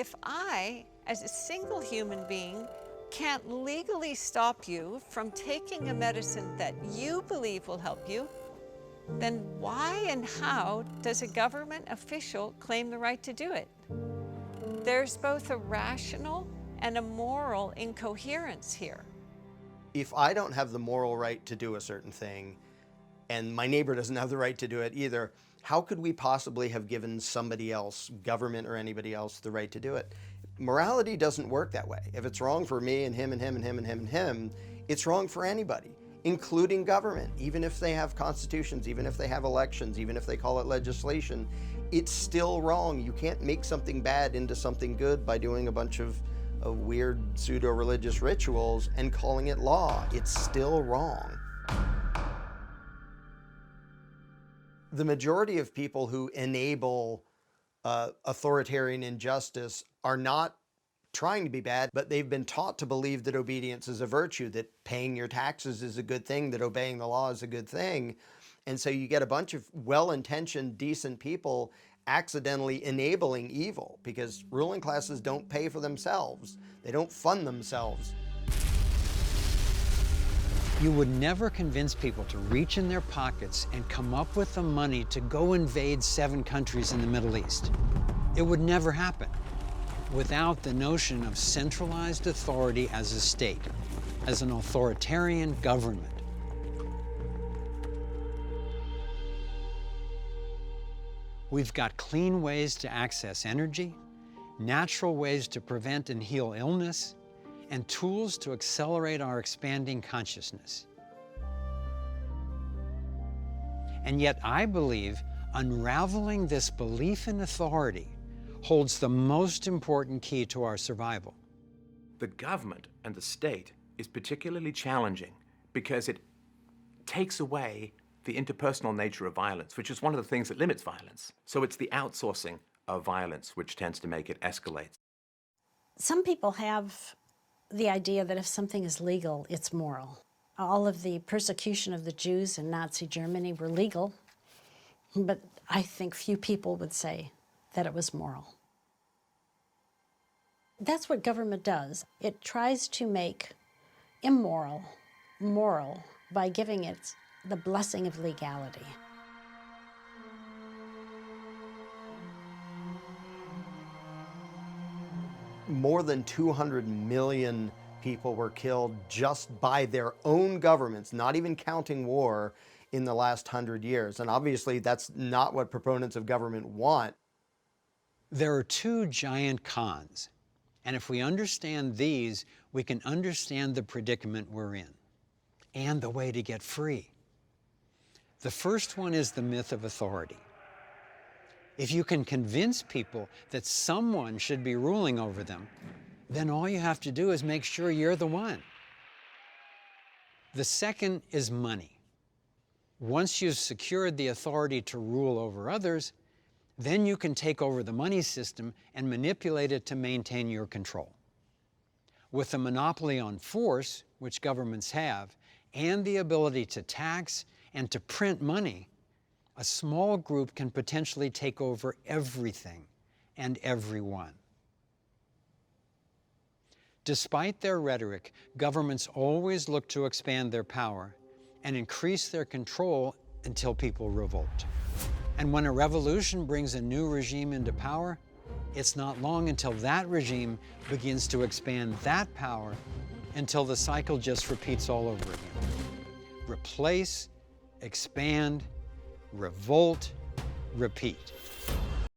if I, as a single human being, can't legally stop you from taking a medicine that you believe will help you, then why and how does a government official claim the right to do it? There's both a rational and a moral incoherence here. If I don't have the moral right to do a certain thing, and my neighbor doesn't have the right to do it either, how could we possibly have given somebody else, government or anybody else, the right to do it? Morality doesn't work that way. If it's wrong for me and him and him and him and him and him, it's wrong for anybody, including government. Even if they have constitutions, even if they have elections, even if they call it legislation, it's still wrong. You can't make something bad into something good by doing a bunch of weird pseudo-religious rituals and calling it law. It's still wrong. The majority of people who enable authoritarian injustice are not trying to be bad, but they've been taught to believe that obedience is a virtue, that paying your taxes is a good thing, that obeying the law is a good thing. And so you get a bunch of well-intentioned, decent people accidentally enabling evil because ruling classes don't pay for themselves. They don't fund themselves. You would never convince people to reach in their pockets and come up with the money to go invade 7 countries in the Middle East. It would never happen without the notion of centralized authority as a state, as an authoritarian government. We've got clean ways to access energy, natural ways to prevent and heal illness, and tools to accelerate our expanding consciousness. And yet I believe unraveling this belief in authority holds the most important key to our survival. The government and the state is particularly challenging because it takes away the interpersonal nature of violence, which is one of the things that limits violence. So it's the outsourcing of violence which tends to make it escalate. Some people have the idea that if something is legal, it's moral. All of the persecution of the Jews in Nazi Germany were legal, but I think few people would say that it was moral. That's what government does. It tries to make immoral moral by giving it the blessing of legality. More than 200 million people were killed just by their own governments, not even counting war, in the last 100 years. And obviously that's not what proponents of government want. There are 2 giant cons, and if we understand these, we can understand the predicament we're in and the way to get free. The first one is the myth of authority. If you can convince people that someone should be ruling over them, then all you have to do is make sure you're the one. The second is money. Once you've secured the authority to rule over others, then you can take over the money system and manipulate it to maintain your control. With a monopoly on force, which governments have, and the ability to tax and to print money, a small group can potentially take over everything and everyone. Despite their rhetoric, governments always look to expand their power and increase their control until people revolt. And when a revolution brings a new regime into power, it's not long until that regime begins to expand that power until the cycle just repeats all over again. Replace, expand, revolt, repeat.